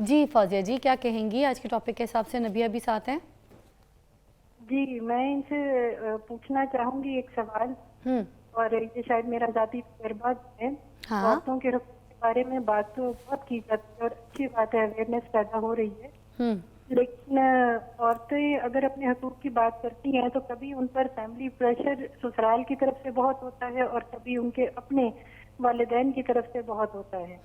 جی فوزیہ جی کیا کہیں گی آج کے ٹاپک کے حساب سے؟ نبیہ بھی ساتھ ہیں. جی میں ان سے پوچھنا چاہوں گی ایک سوال، اور یہ شاید میرا ذاتی تجربہ ہے. ہاں. عورتوں کے حقوق کے بارے میں بات تو بہت کی جاتی ہے اور اچھی بات ہے، اویئرنیس پیدا ہو رہی ہے، لیکن عورتیں اگر اپنے حقوق کی بات کرتی ہیں تو کبھی ان پر فیملی پریشر سسرال کی طرف سے بہت ہوتا ہے اور کبھی ان کے اپنے والدین کی طرف سے بہت ہوتا ہے.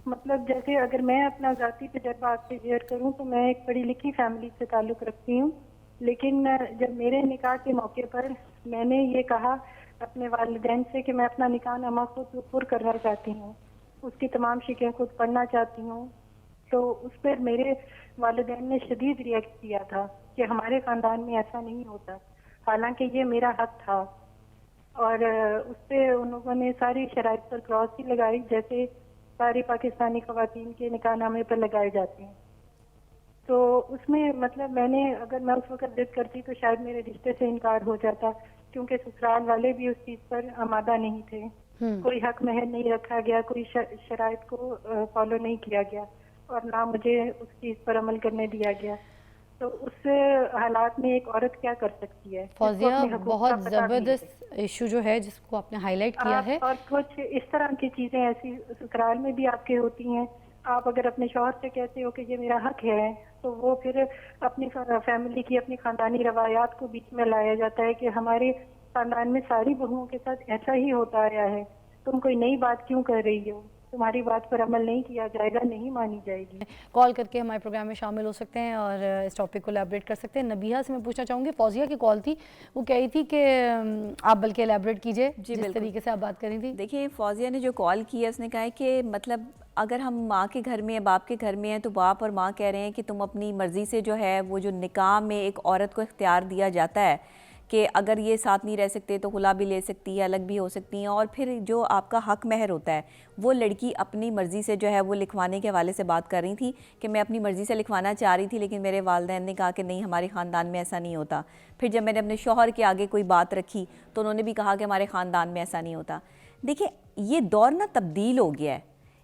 مطلب جیسے اگر میں اپنا ذاتی تجربہ آپ سے شیئر کروں تو میں ایک پڑھی لکھی فیملی سے تعلق رکھتی ہوں، لیکن جب میرے نکاح کے موقع پر میں نے یہ کہا اپنے والدین سے کہ میں اپنا نکاح نامہ خود پر کرنا چاہتی ہوں، اس کی تمام شکیں خود پڑھنا چاہتی ہوں، تو اس پر میرے والدین نے شدید ریئیکٹ کیا تھا کہ ہمارے خاندان میں ایسا نہیں ہوتا، حالانکہ یہ میرا حق تھا. اور اس پہ ان لوگوں نے ساری شرائط پر کراس ہی لگائی جیسے ساری پاکستانی خواتین کے نکاح نامے پر لگائے جاتے ہیں. تو اس میں مطلب میں نے اگر میں اس وقت ضد کرتی تو شاید میرے رشتے سے انکار ہو جاتا، کیونکہ سسرال والے بھی اس چیز پر آمادہ نہیں تھے. کوئی حق مہر نہیں رکھا گیا، کوئی شرائط کو فالو نہیں کیا گیا اور نہ مجھے اس چیز پر عمل کرنے دیا گیا. تو اس حالات میں ایک عورت کیا کر سکتی ہے جس کو فوزیہ اپنے حقوق کا بہت پتہ بھی ہے؟ زبردست ایشو جو ہے جس کو آپ نے ہائی لائٹ کیا ہے. اور کچھ اس طرح کی چیزیں ایسی سسرال میں بھی آپ کے ہوتی ہیں. آپ اگر اپنے شوہر سے کہتے ہو کہ یہ میرا حق ہے تو وہ پھر اپنی فیملی کی اپنی خاندانی روایات کو بیچ میں لایا جاتا ہے کہ ہمارے خاندان میں ساری بہوؤں کے ساتھ ایسا ہی ہوتا آیا ہے، تم کوئی نئی بات کیوں کر رہی ہو، تمہاری بات پر عمل نہیں کیا جائے گا، نہیں مانی جائے گی. کال کر کے ہمارے پروگرام میں شامل ہو سکتے ہیں اور اس ٹاپک کو الیبریٹ کر سکتے ہیں. نبیہ سے میں پوچھنا چاہوں گی، فوزیہ کی کال تھی، وہ کہی تھی کہ آپ بلکہ الیبریٹ کیجئے جس طریقے سے آپ بات کر رہی تھی. دیکھیں فوزیہ نے جو کال کی ہے اس نے کہا ہے کہ مطلب اگر ہم ماں کے گھر میں یا باپ کے گھر میں ہیں تو باپ اور ماں کہہ رہے ہیں کہ تم اپنی مرضی سے جو ہے وہ جو نکاح میں ایک عورت کو اختیار دیا جاتا ہے کہ اگر یہ ساتھ نہیں رہ سکتے تو خلا بھی لے سکتی ہے، الگ بھی ہو سکتی ہیں، اور پھر جو آپ کا حق مہر ہوتا ہے وہ لڑکی اپنی مرضی سے جو ہے وہ لکھوانے کے حوالے سے بات کر رہی تھی کہ میں اپنی مرضی سے لکھوانا چاہ رہی تھی لیکن میرے والدین نے کہا کہ نہیں ہمارے خاندان میں ایسا نہیں ہوتا. پھر جب میں نے اپنے شوہر کے آگے کوئی بات رکھی تو انہوں نے بھی کہا کہ ہمارے خاندان میں ایسا نہیں ہوتا. دیکھیں یہ دور نا تبدیل ہو گیا ہے.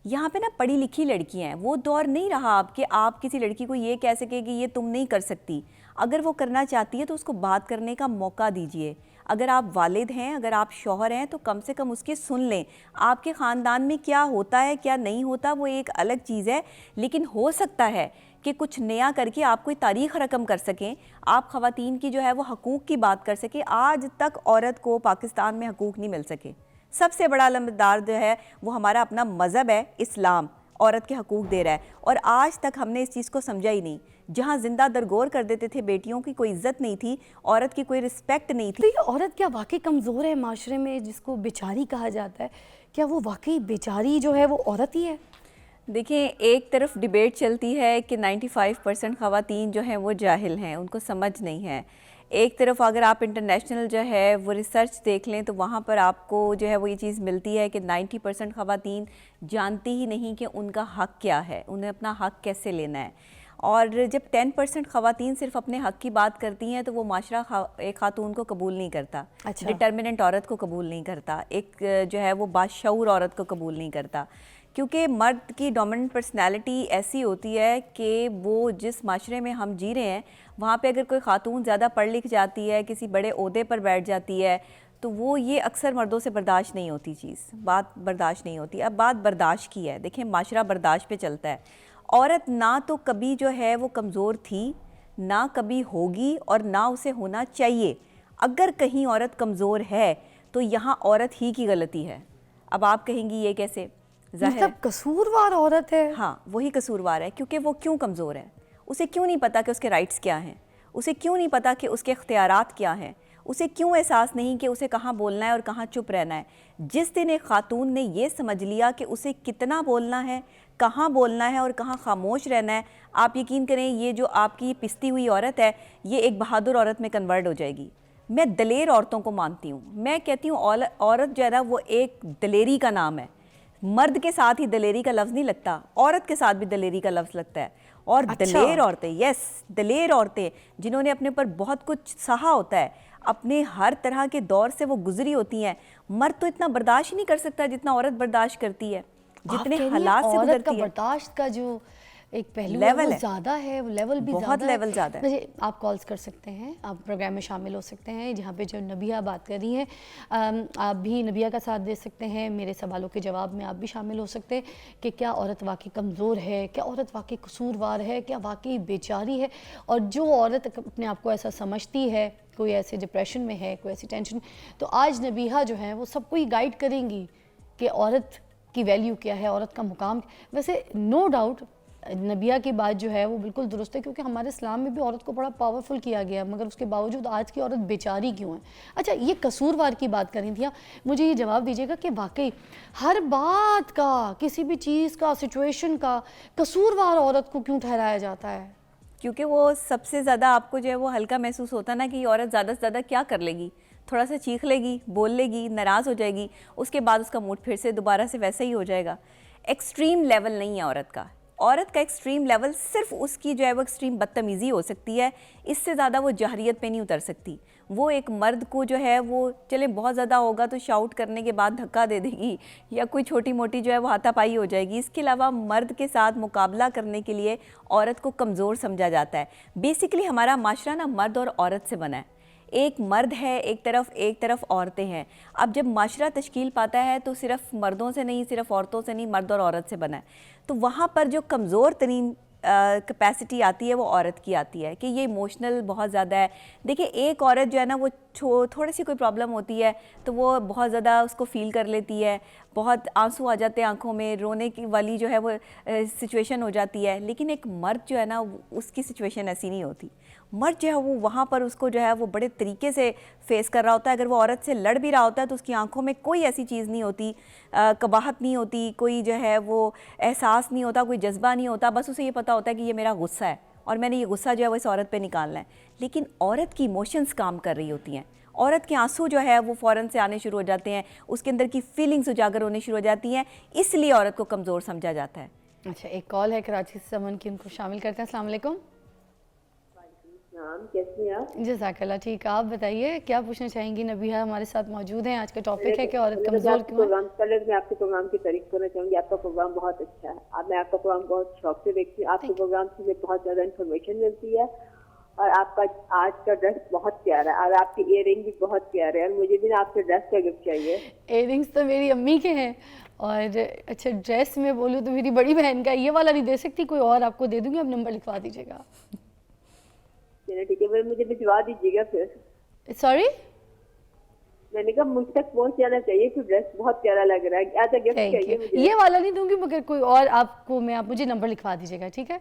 یہاں پہ نا پڑھی لکھی لڑکیاں ہیں، وہ دور نہیں رہا اب کہ آپ کسی لڑکی کو یہ کہہ سکے کہ یہ تم نہیں کر سکتی. اگر وہ کرنا چاہتی ہے تو اس کو بات کرنے کا موقع دیجئے. اگر آپ والد ہیں، اگر آپ شوہر ہیں تو کم سے کم اس کے سن لیں. آپ کے خاندان میں کیا ہوتا ہے کیا نہیں ہوتا وہ ایک الگ چیز ہے، لیکن ہو سکتا ہے کہ کچھ نیا کر کے آپ کوئی تاریخ رقم کر سکیں، آپ خواتین کی جو ہے وہ حقوق کی بات کر سکیں. آج تک عورت کو پاکستان میں حقوق نہیں مل سکے. سب سے بڑا علمبردار جو ہے وہ ہمارا اپنا مذہب ہے اسلام، عورت کے حقوق دے رہا ہے، اور آج تک ہم نے اس چیز کو سمجھا ہی نہیں. جہاں زندہ درگور کر دیتے تھے بیٹیوں کی کوئی عزت نہیں تھی، عورت کی کوئی رسپیکٹ نہیں تھی. تو یہ عورت کیا واقعی کمزور ہے معاشرے میں جس کو بیچاری کہا جاتا ہے؟ کیا وہ واقعی بیچاری جو ہے وہ عورت ہی ہے؟ دیکھیں ایک طرف ڈیبیٹ چلتی ہے کہ 95% خواتین جو ہیں وہ جاہل ہیں، ان کو سمجھ نہیں ہے. ایک طرف اگر آپ انٹرنیشنل جو ہے وہ ریسرچ دیکھ لیں تو وہاں پر آپ کو جو ہے وہ یہ چیز ملتی ہے کہ 90% خواتین جانتی ہی نہیں کہ ان کا حق کیا ہے، انہیں اپنا حق کیسے لینا ہے. اور جب 10% خواتین صرف اپنے حق کی بات کرتی ہیں تو وہ معاشرہ ایک خاتون کو قبول نہیں کرتا، ڈٹرمننٹ عورت کو قبول نہیں کرتا، ایک جو ہے وہ باشعور عورت کو قبول نہیں کرتا. کیونکہ مرد کی ڈومیننٹ پرسنالٹی ایسی ہوتی ہے کہ وہ جس معاشرے میں ہم جی رہے ہیں وہاں پہ اگر کوئی خاتون زیادہ پڑھ لکھ جاتی ہے، کسی بڑے عہدے پر بیٹھ جاتی ہے تو وہ یہ اکثر مردوں سے برداشت نہیں ہوتی، بات برداشت نہیں ہوتی. اب بات برداشت کی ہے، دیکھیں معاشرہ برداشت پہ چلتا ہے. عورت نہ تو کبھی جو ہے وہ کمزور تھی، نہ کبھی ہوگی، اور نہ اسے ہونا چاہیے. اگر کہیں عورت کمزور ہے تو یہاں عورت ہی کی غلطی ہے. اب آپ کہیں گی یہ کیسے؟ مطلب قصوروار عورت ہے؟ ہاں وہی قصوروار ہے، کیونکہ وہ کیوں کمزور ہے؟ اسے کیوں نہیں پتا کہ اس کے رائٹس کیا ہیں؟ اسے کیوں نہیں پتا کہ اس کے اختیارات کیا ہیں؟ اسے کیوں احساس نہیں کہ اسے کہاں بولنا ہے اور کہاں چپ رہنا ہے؟ جس دن ایک خاتون نے یہ سمجھ لیا کہ اسے کتنا بولنا ہے، کہاں بولنا ہے اور کہاں خاموش رہنا ہے، آپ یقین کریں یہ جو آپ کی پستی ہوئی عورت ہے یہ ایک بہادر عورت میں کنورٹ ہو جائے گی. میں دلیر عورتوں کو مانتی ہوں، میں کہتی ہوں عورت جو ہے نا وہ ایک دلیری کا نام ہے. مرد کے ساتھ ہی دلیری کا لفظ نہیں لگتا، عورت کے ساتھ بھی دلیری کا لفظ لگتا ہے. اور دلیر عورتیں، دلیر عورتیں جنہوں نے اپنے اوپر بہت کچھ سہا ہوتا ہے، اپنے ہر طرح کے دور سے وہ گزری ہوتی ہیں. مرد تو اتنا برداشت نہیں کر سکتا جتنا عورت برداشت کرتی ہے، جتنے حالات سے گزرتی ہے. برداشت کا جو ایک پہلو لیول ہے زیادہ ہے, وہ لیول بھی بہت لیول زیادہ ہے. ویسے آپ کالز کر سکتے ہیں, آپ پروگرام میں شامل ہو سکتے ہیں جہاں پہ جو نبیہ بات کر رہی ہیں, آپ بھی نبیہ کا ساتھ دے سکتے ہیں. میرے سوالوں کے جواب میں آپ بھی شامل ہو سکتے ہیں کہ کیا عورت واقعی کمزور ہے, کیا عورت واقعی قصوروار ہے, کیا واقعی بیچاری ہے, اور جو عورت اپنے آپ کو ایسا سمجھتی ہے, کوئی ایسے ڈپریشن میں ہے, کوئی ایسی ٹینشن, تو آج نبیہ جو ہے وہ سب کو ہی گائیڈ کریں گی کہ عورت کی ویلیو کیا ہے, عورت کا مقام. ویسے نو ڈاؤٹ نبیہ کی بات جو ہے وہ بالکل درست ہے, کیونکہ ہمارے اسلام میں بھی عورت کو بڑا پاورفل کیا گیا ہے, مگر اس کے باوجود آج کی عورت بیچاری کیوں ہے. اچھا, یہ قصوروار کی بات کر رہی تھیں, مجھے یہ جواب دیجیے گا کہ واقعی ہر بات کا, کسی بھی چیز کا, سچویشن کا قصوروار عورت کو کیوں ٹھہرایا جاتا ہے؟ کیونکہ وہ سب سے زیادہ آپ کو جو ہے وہ ہلکا محسوس ہوتا ہے نا, کہ یہ عورت زیادہ سے زیادہ کیا کر لے گی, تھوڑا سا چیخ لے گی, بول لے گی, ناراض ہو جائے گی, اس کے بعد اس کا موڈ پھر سے دوبارہ سے ویسا ہی ہو جائے گا. ایکسٹریم لیول نہیں ہے عورت کا. عورت کا ایکسٹریم لیول صرف اس کی جو ہے وہ ایکسٹریم بدتمیزی ہو سکتی ہے, اس سے زیادہ وہ جاہریت پہ نہیں اتر سکتی. وہ ایک مرد کو جو ہے وہ چلے بہت زیادہ ہوگا تو شاؤٹ کرنے کے بعد دھکا دے دے گی, یا کوئی چھوٹی موٹی جو ہے وہ ہاتھا پائی ہو جائے گی. اس کے علاوہ مرد کے ساتھ مقابلہ کرنے کے لیے عورت کو کمزور سمجھا جاتا ہے. بیسیکلی ہمارا معاشرہ نا مرد اور عورت سے بنا ہے. ایک مرد ہے ایک طرف عورتیں ہیں. اب جب معاشرہ تشکیل پاتا ہے تو صرف مردوں سے نہیں, صرف عورتوں سے نہیں, مرد اور عورت سے بنا ہے. تو وہاں پر جو کمزور ترین کیپیسٹی آتی ہے وہ عورت کی آتی ہے, کہ یہ ایموشنل بہت زیادہ ہے. دیکھیں ایک عورت جو ہے نا وہ تھوڑی سی کوئی پرابلم ہوتی ہے تو وہ بہت زیادہ اس کو فیل کر لیتی ہے, بہت آنسو آ جاتے ہیں آنکھوں میں, رونے کی والی جو ہے وہ سچویشن ہو جاتی ہے. لیکن ایک مرد جو ہے نا اس کی سچویشن ایسی نہیں ہوتی. مرد جو ہے وہ وہاں پر اس کو جو ہے وہ بڑے طریقے سے فیس کر رہا ہوتا ہے. اگر وہ عورت سے لڑ بھی رہا ہوتا ہے تو اس کی آنکھوں میں کوئی ایسی چیز نہیں ہوتی, قباحت نہیں ہوتی, کوئی جو ہے وہ احساس نہیں ہوتا, کوئی جذبہ نہیں ہوتا. بس اسے یہ پتہ ہوتا ہے کہ یہ میرا غصہ ہے اور میں نے یہ غصہ جو ہے وہ اس عورت پہ نکالنا ہے. لیکن عورت کی ایموشنز کام کر رہی ہوتی ہیں. عورت کے آنسو جو ہے وہ فوراً سے آنے شروع ہو جاتے ہیں, اس کے اندر کی فیلنگز اجاگر ہونے شروع ہو جاتی ہیں, اس لیے عورت کو کمزور سمجھا جاتا ہے. اچھا, ایک کال ہے کراچی سے سمن کی, ان کو شامل کرتے ہیں. السلام علیکم. کیسی ہیں آپ؟ جزاک اللہ, ٹھیک ہے, آپ بتائیے کیا پوچھنا چاہیں گی. نبیہ ہمارے ساتھ موجود ہیں. آج کا ٹاپک ہے کہ عورت کمزور کیوں ہے. پہلے میں آپ کے پروگرام کی تعریف کرنا چاہوں گی. آپ کا پروگرام بہت اچھا ہے. میں آپ کا پروگرام بہت شوق سے دیکھتی ہوں. آپ کے پروگرام سے مجھے بہت زیادہ انفارمیشن ملتی ہے, اور آپ کا آج کا ڈریس بہت پیارا ہے, اور آپ کے ایئر رنگ بھی بہت پیارے ہیں, اور مجھے بھی آپ کے ڈریس کا گفٹ چاہیے. ایئر رنگس تو میری امی کے ہیں, اور اچھا ڈریس میں بولوں تو میری بڑی بہن کا. یہ والا نہیں دے سکتی, کوئی اور آپ کو دے دوں گی, آپ نمبر لکھوا دیجیے گا. ٹھیک ہے, مجھے بھجوا دیجیے گا پھر. سوری, میں نے کہا مجھ تک پہنچ جانا چاہیے, کہ ڈریس بہت پیارا لگ رہا ہے. ایسا گفٹ چاہیے مجھے. یہ والا نہیں دوں گی, مگر کوئی اور آپ کو آپ مجھے نمبر لکھوا دیجیے گا, ٹھیک ہے.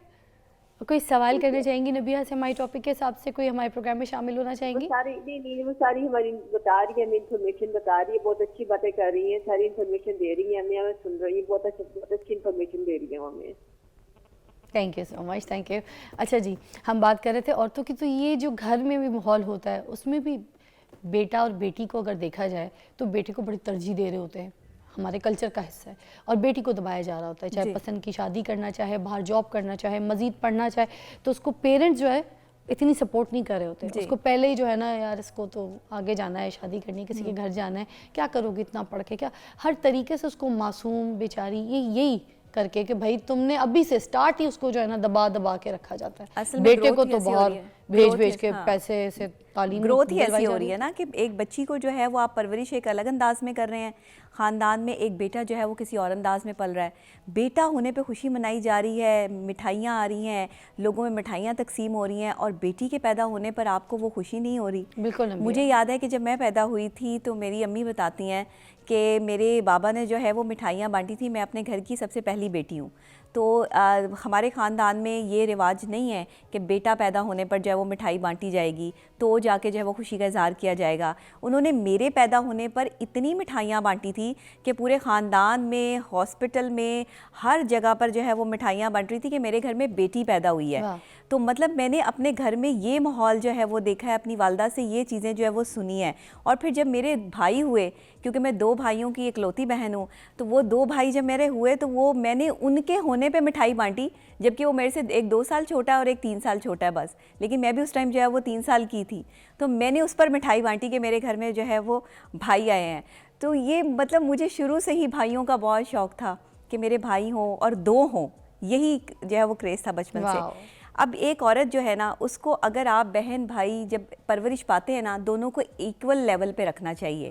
کوئی سوال کرنا چاہیں گی نبیہ سے ہمارے ٹاپک کے حساب سے, کوئی ہمارے پروگرام میں شامل ہونا چاہیں گی؟ نہیں, وہ ساری ہماری بتا رہی ہے, ہمیں انفارمیشن بتا رہی ہے, بہت اچھی باتیں کر رہی ہیں, ساری انفارمیشن دے رہی ہیں ہمیں سن رہی ہیں, بہت اچھی انفارمیشن دے رہی ہیں ہمیں. Thank you so much, thank you. اچھا جی, ہم بات کر رہے تھے عورتوں کی. تو یہ جو گھر میں بھی ماحول ہوتا ہے اس میں بھی بیٹا اور بیٹی کو اگر دیکھا جائے تو بیٹے کو بڑی ترجیح دے رہے ہوتے ہیں, ہمارے کلچر کا حصہ ہے, اور بیٹی کو دبایا جا رہا ہوتا ہے. چاہے پسند کی شادی کرنا چاہے, باہر جاب کرنا چاہے, مزید پڑھنا چاہے, تو اس کو پیرنٹس جو ہے اتنی سپورٹ نہیں کر رہے ہوتے. اس کو پہلے ہی جو ہے نا, یار اس کو تو آگے جانا ہے, شادی کرنی, کسی کے گھر جانا ہے, کیا کرو گی اتنا پڑھ کے, کیا ہر طریقے سے اس کو معصوم بیچاری یہی کر کے کہ بھائی تم نے ابھی سے سٹارٹ ہی اس کو جو ہے نا دبا کے رکھا جاتا ہے. بیٹے کو تو باہر بھیج کے پیسے سے تعلیم, گروتھ ہی ایسی ہو رہی ہے نا کہ ایک بچی کو جو ہے وہ آپ پرورش ایک الگ انداز میں کر رہے ہیں. خاندان میں ایک بیٹا جو ہے وہ کسی اور انداز میں پل رہا ہے. بیٹا ہونے پہ خوشی منائی جا رہی ہے, مٹھائیاں آ رہی ہیں, لوگوں میں مٹھائیاں تقسیم ہو رہی ہیں, اور بیٹی کے پیدا ہونے پر آپ کو وہ خوشی نہیں ہو رہی. بالکل. مجھے یاد ہے کہ جب میں پیدا ہوئی تھی تو میری امی بتاتی ہیں کہ میرے بابا نے جو ہے وہ مٹھائیاں بانٹی تھی. میں اپنے گھر کی سب سے پہلی بیٹی ہوں, تو ہمارے خاندان میں یہ رواج نہیں ہے کہ بیٹا پیدا ہونے پر جو ہے وہ مٹھائی بانٹی جائے گی تو جا کے جو ہے وہ خوشی کا اظہار کیا جائے گا. انہوں نے میرے پیدا ہونے پر اتنی مٹھائیاں بانٹی تھی کہ پورے خاندان میں, ہاسپٹل میں, ہر جگہ پر جو ہے وہ مٹھائیاں بانٹ رہی تھی کہ میرے گھر میں بیٹی پیدا ہوئی ہے. تو مطلب میں نے اپنے گھر میں یہ ماحول جو ہے وہ دیکھا ہے, اپنی والدہ سے یہ چیزیں جو ہے وہ سنی ہیں. اور پھر جب میرے بھائی ہوئے, کیونکہ میں 2 بھائیوں کی اکلوتی بہن ہوں, تو وہ 2 بھائی جب میرے ہوئے تو وہ میں نے ان کے ہونے پہ مٹھائی بانٹی, جبکہ وہ میرے سے ایک 2 سال چھوٹا ہے اور ایک 3 سال چھوٹا ہے بس. لیکن میں بھی اس ٹائم جو ہے وہ 3 سال کی تھی, تو میں نے اس پر مٹھائی بانٹی کہ میرے گھر میں جو ہے وہ بھائی آئے ہیں. تو یہ مطلب مجھے شروع سے ہی بھائیوں کا بہت شوق تھا کہ میرے بھائی ہوں اور 2 ہوں, یہی جو ہے وہ کریز تھا بچپن سے. واو. اب ایک عورت جو ہے نا اس کو اگر آپ بہن بھائی جب پرورش پاتے ہیں نا دونوں کو ایکول لیول پہ رکھنا چاہیے.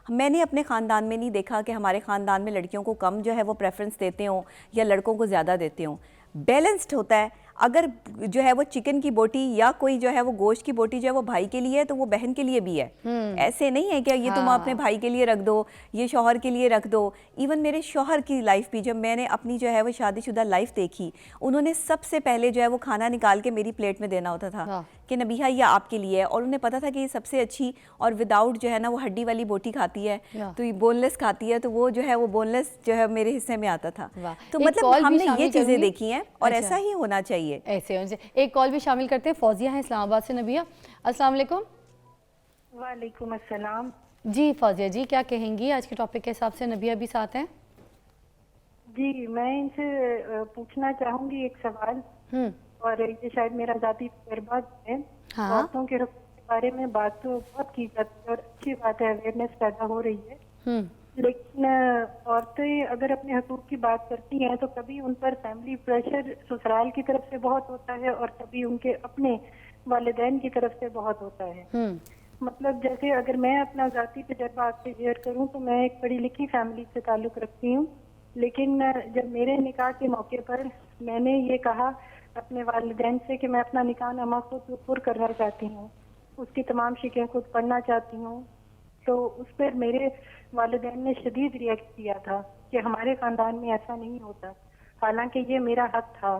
میں نے اپنے خاندان میں نہیں دیکھا کہ ہمارے خاندان میں لڑکیوں کو کم جو ہے وہ پریفرنس دیتے ہوں یا لڑکوں کو زیادہ دیتے ہوں. بیلنسڈ ہوتا ہے. اگر جو ہے وہ چکن کی بوٹی یا کوئی جو ہے وہ گوشت کی بوٹی جو ہے وہ بھائی کے لیے ہے تو وہ بہن کے لیے بھی ہے. ایسے نہیں ہے کہ یہ تم اپنے بھائی کے لیے رکھ دو, یہ شوہر کے لیے رکھ دو. ایون میرے شوہر کی لائف بھی جب میں نے اپنی جو ہے وہ شادی شدہ لائف دیکھی, انہوں نے سب سے پہلے جو ہے وہ کھانا نکال کے میری پلیٹ میں دینا ہوتا تھا کہ نبیہہ یہ آپ کے لیے ہے, اور انہیں پتا تھا کہ یہ سب سے اچھی اور وداؤٹ جو ہے نا وہ ہڈی والی بوٹی کھاتی ہے تو یہ بون لیس کھاتی ہے, تو وہ جو ہے وہ بون لیس جو ہے میرے حصے میں آتا تھا. تو مطلب ہم نے یہ چیزیں دیکھی ہیں اور ایسا ہی ہونا چاہیے. ایسے ایک کال بھی شامل کرتے ہیں. فوزیہ ہیں اسلام آباد سے. نبیہہ السلام علیکم. وعلیکم السلام. جی فوزیہ جی کیا کہیں گی آج کے ٹاپک کے حساب سے؟ نبیہہ بھی ساتھ ہیں. جی میں ان سے پوچھنا چاہوں گی ایک سوال, اور یہ شاید میرا ذاتی تجربہ ہے. عورتوں کے حقوق کے بارے میں بات تو بہت کی جاتی ہے اور اچھی بات ہے, اویئرنیس پیدا ہو رہی ہے, لیکن عورتیں اگر اپنے حقوق کی بات کرتی ہیں تو کبھی ان پر فیملی پریشر سسرال کی طرف سے بہت ہوتا ہے اور کبھی ان کے اپنے والدین کی طرف سے بہت ہوتا ہے. مطلب جیسے اگر میں اپنا ذاتی تجربہ آپ سے شیئر کروں تو میں ایک پڑھی لکھی فیملی سے تعلق رکھتی ہوں, لیکن جب میرے نکاح کے موقع پر میں نے یہ کہا اپنے والدین سے کہ میں اپنا نکاح نامہ خود پر کرنا چاہتی ہوں, اس کی تمام شکیں خود پڑھنا چاہتی ہوں, تو اس پر میرے والدین نے شدید ریئیکٹ کیا تھا کہ ہمارے خاندان میں ایسا نہیں ہوتا, حالانکہ یہ میرا حق تھا.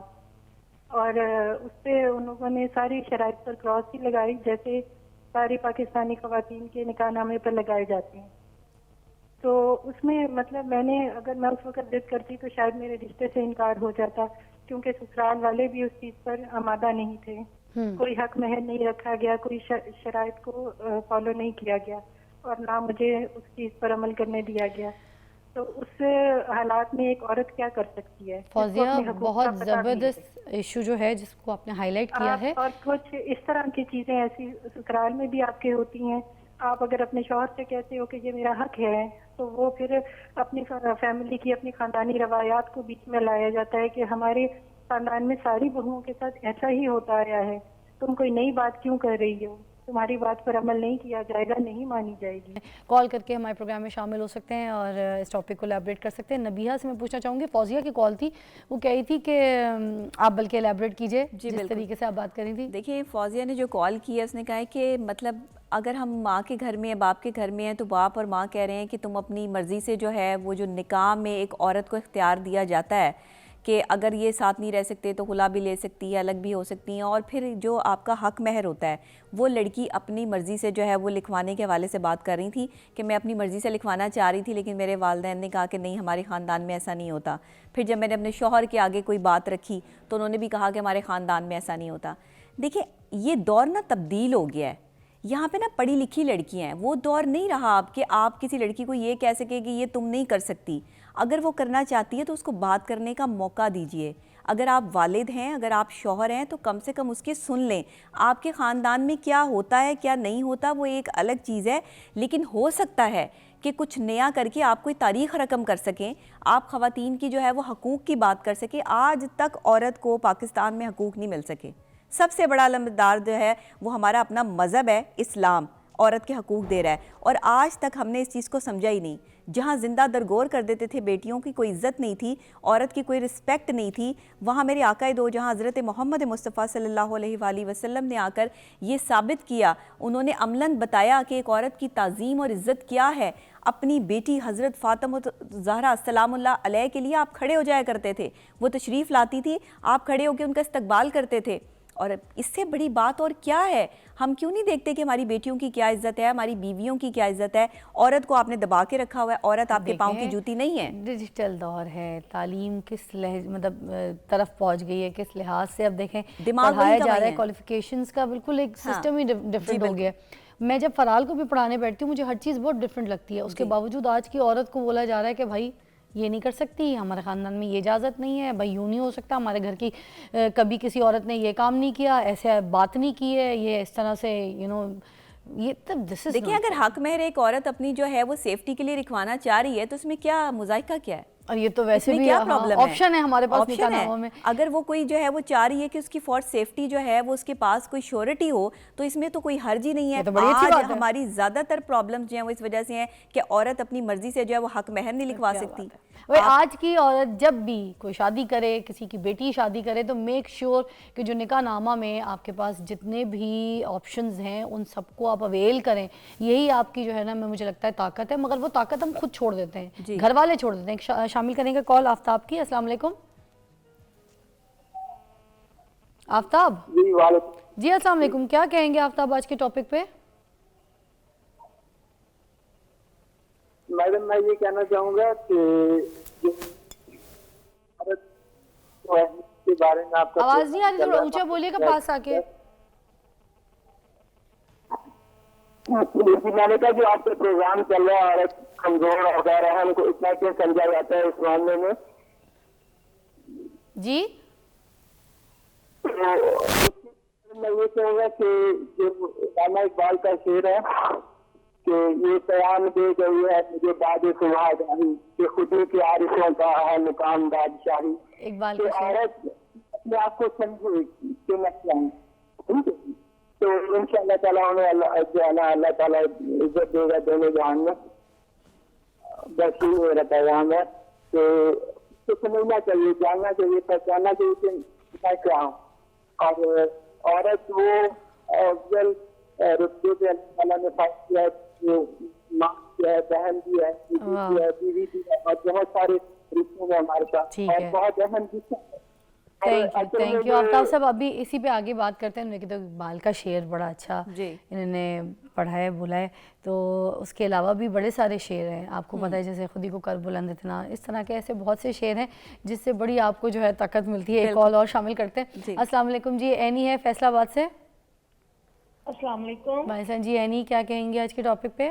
اور اس پہ ان لوگوں نے ساری شرائط پر کراس بھی لگائی جیسے ساری پاکستانی خواتین کے نکاح نامے پر لگائے جاتے ہیں. تو اس میں مطلب اگر میں اس وقت ضد کرتی تو شاید میرے رشتے سے انکار ہو جاتا, کیونکہ سسرال والے بھی اس چیز پر آمادہ نہیں تھے. کوئی حق مہر نہیں رکھا گیا, کوئی شرائط کو فالو نہیں کیا گیا, اور نہ مجھے اس چیز پر عمل کرنے دیا گیا. تو اس حالات میں ایک عورت کیا کر سکتی ہے؟ فوزیہ بہت زبردست ایشو جو ہے جس کو آپ نے ہائی لائٹ کیا ہے. اور کچھ اس طرح کی چیزیں ایسی سسرال میں بھی آپ کے ہوتی ہیں. آپ اگر اپنے شوہر سے کہتے ہو کہ یہ میرا حق ہے تو وہ پھر اپنی فیملی کی اپنی خاندانی روایات کو بیچ میں لایا جاتا ہے کہ ہمارے خاندان میں ساری بہوؤں کے ساتھ ایسا ہی ہوتا آیا ہے, تم کوئی نئی بات کیوں کر رہی ہو, تمہاری بات پر عمل نہیں کیا جائے گا, نہیں مانی جائے گی. کال کر کے ہمارے پروگرام میں شامل ہو سکتے ہیں اور اس ٹاپک کو الیبریٹ کر سکتے ہیں. نبیہہ سے میں پوچھنا چاہوں گی, فوزیہ کی کال تھی, وہ کہی تھی کہ آپ بلکہ الیبریٹ کیجئے جس طریقے سے آپ بات کر رہی تھی. دیکھیں فوزیہ نے جو کال کی ہے اس نے کہا ہے کہ مطلب اگر ہم ماں کے گھر میں یا باپ کے گھر میں ہیں تو باپ اور ماں کہہ رہے ہیں کہ تم اپنی مرضی سے جو ہے وہ جو نکاح میں ایک عورت کو اختیار دیا جاتا ہے کہ اگر یہ ساتھ نہیں رہ سکتے تو خلا بھی لے سکتی ہے, الگ بھی ہو سکتی ہیں, اور پھر جو آپ کا حق مہر ہوتا ہے وہ لڑکی اپنی مرضی سے جو ہے وہ لکھوانے کے حوالے سے بات کر رہی تھی کہ میں اپنی مرضی سے لکھوانا چاہ رہی تھی لیکن میرے والدین نے کہا کہ نہیں ہمارے خاندان میں ایسا نہیں ہوتا. پھر جب میں نے اپنے شوہر کے آگے کوئی بات رکھی تو انہوں نے بھی کہا کہ ہمارے خاندان میں ایسا نہیں ہوتا. دیکھیں یہ دور نا تبدیل ہو گیا ہے, یہاں پہ نا پڑھی لکھی لڑکیاں ہیں, وہ دور نہیں رہا اب کہ آپ کسی لڑکی کو یہ کہہ سکے کہ یہ تم نہیں کر سکتی. اگر وہ کرنا چاہتی ہے تو اس کو بات کرنے کا موقع دیجئے. اگر آپ والد ہیں, اگر آپ شوہر ہیں تو کم سے کم اس کے سن لیں. آپ کے خاندان میں کیا ہوتا ہے کیا نہیں ہوتا وہ ایک الگ چیز ہے, لیکن ہو سکتا ہے کہ کچھ نیا کر کے آپ کوئی تاریخ رقم کر سکیں, آپ خواتین کی جو ہے وہ حقوق کی بات کر سکیں. آج تک عورت کو پاکستان میں حقوق نہیں مل سکے. سب سے بڑا علمبردار جو ہے وہ ہمارا اپنا مذہب ہے اسلام, عورت کے حقوق دے رہا ہے, اور آج تک ہم نے اس چیز کو سمجھا ہی نہیں. جہاں زندہ درگور کر دیتے تھے, بیٹیوں کی کوئی عزت نہیں تھی, عورت کی کوئی رسپیکٹ نہیں تھی, وہاں میرے آقا دو جہاں حضرت محمد مصطفیٰ صلی اللہ علیہ وآلہ وسلم نے آ کر یہ ثابت کیا, انہوں نے عملاً بتایا کہ ایک عورت کی تعظیم اور عزت کیا ہے. اپنی بیٹی حضرت فاطمہ زہرا سلام اللہ علیہ کے لیے آپ کھڑے ہو جایا کرتے تھے, وہ تشریف لاتی تھی, آپ کھڑے ہو کے ان کا استقبال کرتے تھے. اور اس سے بڑی بات اور کیا ہے؟ ہم کیوں نہیں دیکھتے کہ ہماری بیٹیوں کی کیا عزت ہے, ہماری بیویوں کی کیا عزت ہے؟ عورت کو آپ نے دبا کے رکھا ہوا ہے, عورت آپ کے پاؤں کی جوتی نہیں ہے. ڈیجیٹل دور ہے, تعلیم کس مطلب طرف پہنچ گئی ہے, کس لحاظ سے اب دیکھیں پڑھایا جا رہا ہے, کوالیفیکیشنز کا بالکل ایک سسٹم ہی ڈفرینٹ ہو گیا ہے. میں جب فرال کو بھی پڑھانے بیٹھتی ہوں مجھے ہر چیز بہت ڈفرینٹ لگتی ہے, اس کے باوجود آج کی عورت کو بولا جا رہا ہے کہ بھائی یہ نہیں کر سکتی, ہمارے خاندان میں یہ اجازت نہیں ہے, بھائی یوں نہیں ہو سکتا, ہمارے گھر کی کبھی کسی عورت نے یہ کام نہیں کیا, ایسے بات نہیں کی ہے, یہ اس طرح سے یہ تب دیکھیں اگر حق مہر ایک عورت اپنی جو ہے وہ سیفٹی کے لیے رکھوانا چاہ رہی ہے تو اس میں کیا مذائقہ کیا ہے؟ اور یہ تو ویسے اس میں بھی کیا پرابلم ہے؟ آپشن ہے ہمارے پاس آپشن نکاح ہے۔ ناموں میں۔ اگر وہ کوئی جو ہے وہ چاہ رہی ہے کہ اس کی فار سیفٹی جو ہے وہ اس کے پاس کوئی شیورٹی ہو تو اس میں تو کوئی حرج ہی نہیں ہے۔ یہ تو بڑی اچھی آج بات ہے۔ ہماری زیادہ تر پرابلم جو ہیں وہ اس وجہ سے ہیں کہ عورت اپنی مرضی سے جو ہے وہ حق مہر نہیں لکھوا سکتی۔ آج کی عورت جب بھی کوئی شادی کرے، کسی کی بیٹی شادی کرے، تو میک شیور کہ جو نکاح نامہ میں آپ کے پاس جتنے بھی آپشنز ہیں ان سب کو آپ اویل کریں۔ یہی آپ کی جو ہے نا مجھے لگتا ہے طاقت ہے، مگر وہ طاقت ہم خود چھوڑ دیتے ہیں، گھر والے چھوڑ دیتے ہیں۔ شامل کریں گے کال آفتاب کی۔ السلام علیکم آفتاب۔ جی وعلیکم۔ جی السلام علیکم، کیا کہیں گے آفتاب آج کے ٹاپک پہ؟ میڈم میں یہ کہنا چاہوں گا کہ جو کے بارے میں آپ کا آواز نہیں آ رہی، تھوڑا اونچا بولیے گا پاس آ کے۔ میں نے کہا جو آپ کا پروگرام چل رہا ہے عورت کمزور وغیرہ ہے ان کو اتنا کیوں سمجھا جاتا ہے اس معاملے میں؟ جی میں یہ کہوں گا کہ جو علامہ اقبال کا شعر ہے کہ یہ پیام دے گئی ہے مجھے باد صبح داہی کہ خودی کے عارفوں کا ہے مقام بادشاہی، اقبال کہ کا شعر۔ عورت اپنے آپ کو سمجھے کہ مسئلہ ٹھیک ہے، تو انشاءاللہ تعالیٰ انہیں اللہ تعالیٰ عزت دے گا دونوں جہان میں۔ بس یہی میرا پیغام ہے کہ اس کو سمجھنا چاہیے، جاننا چاہیے، پہچاننا چاہیے کہ میں کیا ہوں، اور عورت وہ افضل رتبے پہ اللہ تعالیٰ نے فائد کیا ہے، جو ماں بھی ہے، بہن بھی ہے، بیوی بھی ہے، بیوی بھی ہے، اور بہت سارے رشتے میں ہمارے پاس، اور بہت اہم رشتہ ہے۔ تھینک یو آفتاب صاحب۔ ابھی اسی پہ آگے بات کرتے ہیں۔ انہوں نے کہا اقبال کا شعر بڑا اچھا انہوں نے پڑھا ہے، بولا ہے، تو اس کے علاوہ بھی بڑے سارے شعر ہیں آپ کو پتہ ہے، جیسے خودی کو کر بلند اتنا، اس طرح کے ایسے بہت سے شعر ہیں جس سے بڑی آپ کو جو ہے طاقت ملتی ہے۔ ایک کال اور شامل کرتے ہیں۔ السلام علیکم جی، اینی ہے فیصل آباد سے۔ السلام علیکم بھائی سان جی، اینی کیا کہیں گے آج کے ٹاپک پہ؟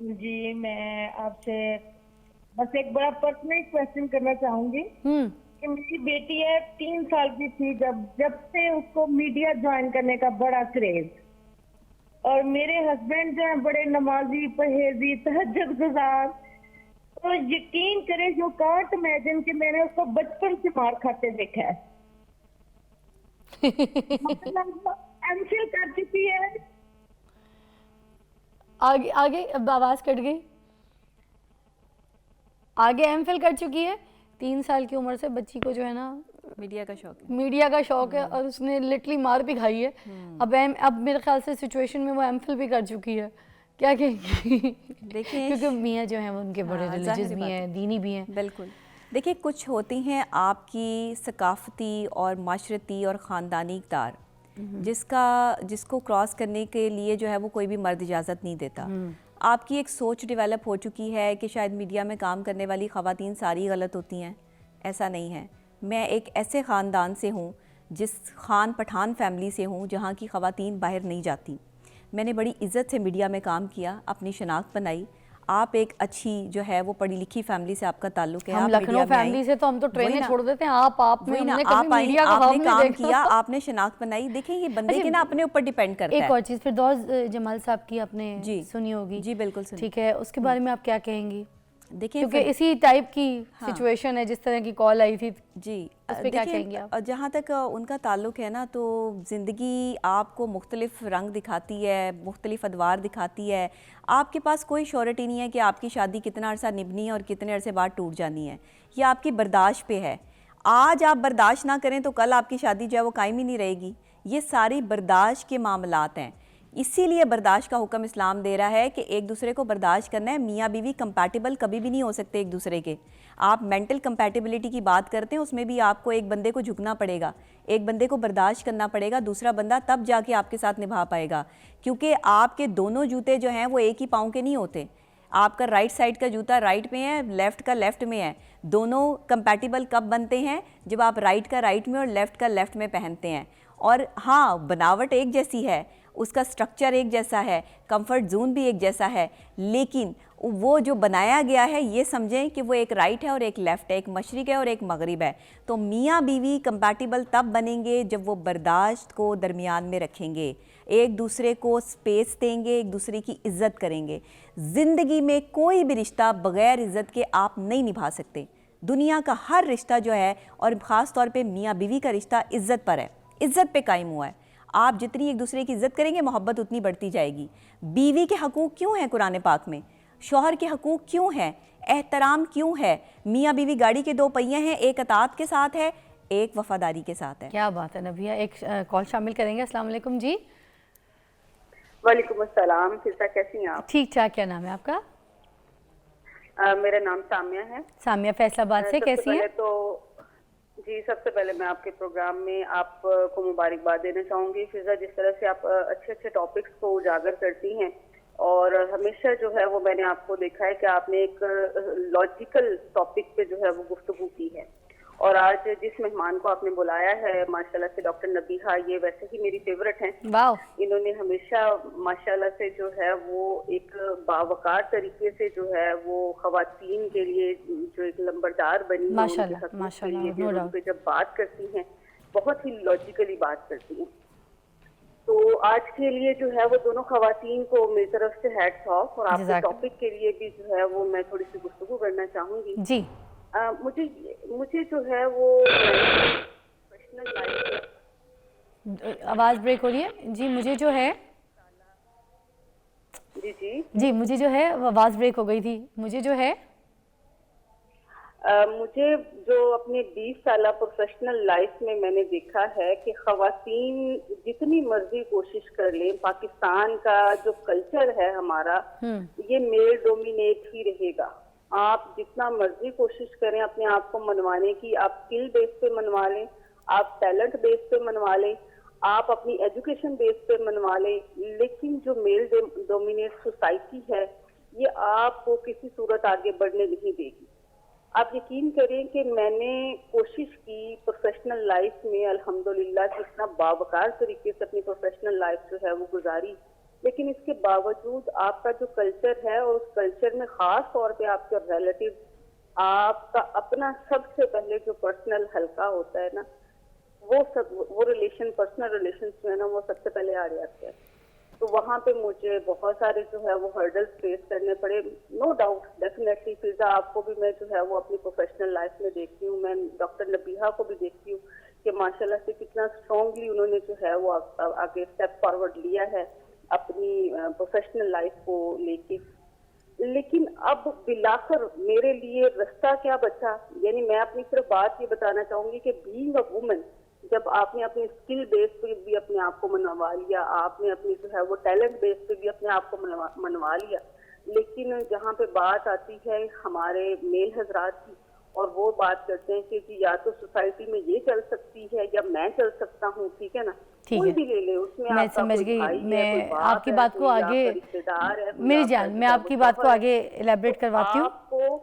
جی، میں آپ سے بس ایک بڑا پرسنل کویسچن کرنا چاہوں گی کہ میری بیٹی ہے 3 سال کی تھی جب سے اس کو میڈیا جوائن کرنے کا بڑا کریز، اور میرے ہسبینڈ جو ہیں بڑے نمازی، پرہیزی، تہجد گزار، تو یقین کریں یو کانٹ امیجن کہ میں نے اس کو بچپن سے مار کھاتے دیکھا ہے۔ مطلب ایم فل کر چکی ہے۔ آگے اب آواز کٹ گئی۔ آگے ایم فل کر چکی ہے، 3 سال کی عمر سے بچی کو جو ہے نا میڈیا کا شوق ہے، میڈیا کا شوق ہے، اور اس نے لٹرلی مار بھی کھائی ہے۔ اب میرے خیال سے سچویشن میں وہ ایم فل بھی کر چکی ہے، کیا کہیں گی؟ دیکھیں کیونکہ میاں جو ہیں وہ ان کے بڑے ریلیجس بھی ہیں، دینی بھی ہیں۔ بالکل۔ دیکھیں کچھ ہوتی ہیں آپ کی ثقافتی اور معاشرتی اور خاندانی اقدار جس کو کراس کرنے کے لیے جو ہے وہ کوئی بھی مرد اجازت نہیں دیتا۔ آپ کی ایک سوچ ڈیولپ ہو چکی ہے کہ شاید میڈیا میں کام کرنے والی خواتین ساری غلط ہوتی ہیں، ایسا نہیں ہے۔ میں ایک ایسے خاندان سے ہوں، جس خان پٹھان فیملی سے ہوں جہاں کی خواتین باہر نہیں جاتی۔ میں نے بڑی عزت سے میڈیا میں کام کیا، اپنی شناخت بنائی۔ آپ ایک اچھی جو ہے وہ پڑھی لکھی فیملی سے آپ کا تعلق ہے، ہم لکھنؤ فیملی سے، تو ہم تو ٹرینیں چھوڑ دیتے ہیں، آپ نے میڈیا کا خواب نہیں دیکھا، کیا آپ نے شناخت بنائی۔ دیکھیں یہ بندے کے نا اپنے اوپر ڈیپینڈ کرتا ہے۔ ایک اور چیز، فردوس جمال صاحب کی آپ نے سنی ہوگی؟ جی بالکل سنی۔ ٹھیک ہے، اس کے بارے میں آپ کیا کہیں گی؟ دیکھیں کیونکہ اسی ٹائپ کی سچویشن ہے، جس طرح کی کال آئی تھی۔ جی اس پہ کیا کہیں گے آپ؟ جہاں تک ان کا تعلق ہے نا، تو زندگی آپ کو مختلف رنگ دکھاتی ہے، مختلف ادوار دکھاتی ہے۔ آپ کے پاس کوئی شیورٹی نہیں ہے کہ آپ کی شادی کتنا عرصہ نبھنی ہے اور کتنے عرصے بعد ٹوٹ جانی ہے۔ یہ آپ کی برداشت پہ ہے۔ آج آپ برداشت نہ کریں تو کل آپ کی شادی جو ہے وہ قائم ہی نہیں رہے گی۔ یہ ساری برداشت کے معاملات ہیں، اسی لیے برداشت کا حکم اسلام دے رہا ہے کہ ایک دوسرے کو برداشت کرنا ہے۔ میاں بیوی کمپیٹیبل کبھی بھی نہیں ہو سکتے ایک دوسرے کے۔ آپ مینٹل کمپیٹیبلٹی کی بات کرتے ہیں، اس میں بھی آپ کو ایک بندے کو جھکنا پڑے گا، ایک بندے کو برداشت کرنا پڑے گا، دوسرا بندہ تب جا کے آپ کے ساتھ نبھا پائے گا، کیونکہ آپ کے دونوں جوتے جو ہیں وہ ایک ہی پاؤں کے نہیں ہوتے۔ آپ کا رائٹ سائڈ کا جوتا رائٹ میں ہے، لیفٹ کا لیفٹ میں ہے۔ دونوں کمپیٹیبل کب بنتے ہیں؟ جب آپ رائٹ کا رائٹ میں اور لیفٹ کا لیفٹ میں پہنتے ہیں۔ اور ہاں، بناوٹ ایک جیسی ہے، اس کا سٹرکچر ایک جیسا ہے، کمفرٹ زون بھی ایک جیسا ہے، لیکن وہ جو بنایا گیا ہے یہ سمجھیں کہ وہ ایک رائٹ ہے اور ایک لیفٹ ہے، ایک مشرق ہے اور ایک مغرب ہے۔ تو میاں بیوی کمپیٹیبل تب بنیں گے جب وہ برداشت کو درمیان میں رکھیں گے، ایک دوسرے کو سپیس دیں گے، ایک دوسرے کی عزت کریں گے۔ زندگی میں کوئی بھی رشتہ بغیر عزت کے آپ نہیں نبھا سکتے۔ دنیا کا ہر رشتہ جو ہے اور خاص طور پہ میاں بیوی کا رشتہ عزت پر ہے، عزت پہ قائم ہوا ہے۔ آپ جتنی ایک دوسرے کی عزت کریں گے محبت اتنی بڑھتی جائے گی۔ بیوی کے حقوق کیوں ہیں قرآن پاک میں؟ شوہر کے حقوق کیوں ہیں؟ احترام کیوں ہے؟ میاں بیوی گاڑی کے دو پہیے ہیں، ایک اطاعت کے ساتھ ہے، ایک وفاداری کے ساتھ ہے۔ کیا بات ہے نبیہ، ایک کال شامل کریں گے۔ السلام علیکم جی۔ وعلیکم السلام، فضا کیسی ہیں آپ؟ ٹھیک ٹھاک، کیا نام ہے آپ کا؟ میرا نام سامیہ ہے۔ سامیہ فیصل آباد سے، کیسی ہیں؟ سب سے پہلے میں آپ کے پروگرام میں آپ کو مبارکباد دینا چاہوں گی فضا، جس طرح سے آپ اچھے اچھے ٹاپکس کو اجاگر کرتی ہیں، اور ہمیشہ جو ہے وہ میں نے آپ کو دیکھا ہے کہ آپ نے ایک لاجیکل ٹاپک پہ جو ہے وہ گفتگو کی ہے، اور آج جس مہمان کو آپ نے بلایا ہے ماشاءاللہ سے ڈاکٹر نبیہہ، یہ ویسے ہی میری فیورٹ ہیں۔ واو، انہوں نے ہمیشہ ماشاءاللہ سے جو ہے وہ ایک باوقار طریقے سے جو ہے وہ خواتین کے لیے جو ایک لمبردار بنی ہیں، ان پہ جب بات کرتی ہیں بہت ہی لاجیکلی بات کرتی ہیں۔ تو آج کے لیے جو ہے وہ دونوں خواتین کو میری طرف سے ہیٹس آف، اور آپ کے ٹاپک کے لیے بھی جو ہے وہ میں تھوڑی سی گفتگو کرنا چاہوں گی۔ جی مجھے جو ہے وہ پروفیشنل لائف، آواز بریک ہو رہی ہے جی، مجھے جو ہے جی مجھے جو ہے آواز بریک ہو گئی تھی، مجھے جو ہے مجھے جو اپنے 20 سالہ پروفیشنل لائف میں نے دیکھا ہے کہ خواتین جتنی مرضی کوشش کر لیں، پاکستان کا جو کلچر ہے ہمارا یہ میل ڈومینیٹ ہی رہے گا۔ آپ جتنا مرضی کوشش کریں اپنے آپ کو منوانے کی، آپ اسکل بیس پہ منوا لیں، آپ ٹیلنٹ بیس پہ منوا لیں، آپ اپنی ایجوکیشن بیس پہ منوا لیں، لیکن جو میل ڈومینیٹ سوسائٹی ہے یہ آپ کو کسی صورت آگے بڑھنے نہیں دے گی۔ آپ یقین کریں کہ میں نے کوشش کی پروفیشنل لائف میں الحمدللہ کتنا باوقار طریقے سے اپنی پروفیشنل لائف جو ہے وہ گزاری، لیکن اس کے باوجود آپ کا جو کلچر ہے اور اس کلچر میں خاص طور پہ آپ کے ریلیٹیو، آپ کا اپنا سب سے پہلے جو پرسنل حلقہ ہوتا ہے نا، وہ ریلیشن، پرسنل ریلیشنز جو ہے نا وہ سب سے پہلے آ جاتے ہیں۔ تو وہاں پہ مجھے بہت سارے جو ہے وہ ہرڈلز فیس کرنے پڑے، نو ڈاؤٹ ڈیفینیٹلی فضا آپ کو بھی میں جو ہے وہ اپنی پروفیشنل لائف میں دیکھتی ہوں، میں ڈاکٹر نبیہہ کو بھی دیکھتی ہوں کہ ماشاءاللہ سے کتنا اسٹرانگلی انہوں نے جو ہے وہ آگے اسٹیپ فارورڈ لیا ہے اپنی پروفیشنل لائف کو لے کے۔ لیکن اب بلاخر میرے لیے رستہ کیا بچا، یعنی میں اپنی صرف بات یہ بتانا چاہوں گی کہ بینگ اے وومن، جب آپ نے اپنی اسکل بیس پہ بھی اپنے آپ کو منوا لیا، آپ نے اپنی جو ہے وہ ٹیلنٹ بیس پہ بھی اپنے آپ کو منوا لیا، لیکن جہاں پہ بات آتی ہے ہمارے میل حضرات کی، اور وہ بات کرتے ہیں کہ جی یا تو سوسائٹی میں یہ چل سکتی ہے یا میں چل سکتا ہوں، ٹھیک ہے نا، کوئی بھی لے لے، اس میں میں سمجھ گئی، میں آپ کی بات کو آگے، میری جان میں آپ کی بات کو آگے الیبریٹ کرواتی ہوں۔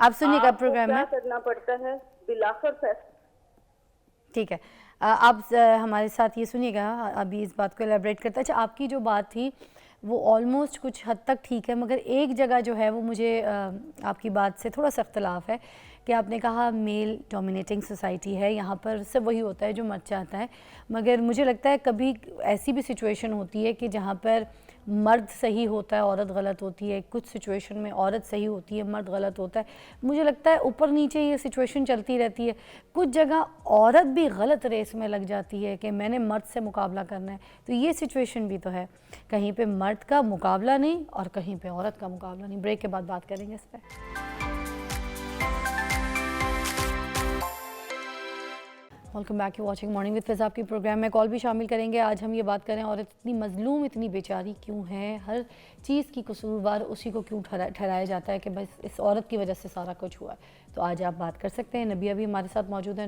آپ سنیے گا پروگرام میں کیا کرنا پڑتا ہے بلاخر فیصلہ، ٹھیک ہے آپ ہمارے ساتھ یہ سنیے گا، ابھی اس بات کو الیبریٹ کرتا ہے۔ اچھا آپ کی جو بات تھی وہ آلموسٹ کچھ حد تک ٹھیک ہے، مگر ایک جگہ جو ہے وہ مجھے آپ کی بات سے تھوڑا سا اختلاف ہے کہ آپ نے کہا میل ڈومینیٹنگ سوسائٹی ہے، یہاں پر سب وہی ہوتا ہے جو مرد چاہتا ہے، مگر مجھے لگتا ہے کبھی ایسی بھی سچویشن ہوتی ہے کہ جہاں پر مرد صحیح ہوتا ہے عورت غلط ہوتی ہے، کچھ سچویشن میں عورت صحیح ہوتی ہے مرد غلط ہوتا ہے، مجھے لگتا ہے اوپر نیچے یہ سچویشن چلتی رہتی ہے، کچھ جگہ عورت بھی غلط ریس میں لگ جاتی ہے کہ میں نے مرد سے مقابلہ کرنا ہے، تو یہ سچویشن بھی تو ہے، کہیں پہ مرد کا مقابلہ نہیں اور کہیں پہ عورت کا مقابلہ نہیں۔ بریک کے بعد بات کریں گے اس پہ۔ Welcome back, you watching morning with فضا، آپ کی پروگرام میں کال بھی شامل کریں گے۔ آج ہم یہ بات کریں عورت اتنی مظلوم، اتنی بیچاری کیوں ہے، ہر چیز کی قصوروار اسی کو کیوں ٹھہرایا جاتا ہے کہ بس اس عورت کی وجہ سے سارا کچھ ہوا ہے۔ تو آج آپ بات کر سکتے ہیں، نبیہ بھی ہمارے ساتھ موجود ہیں۔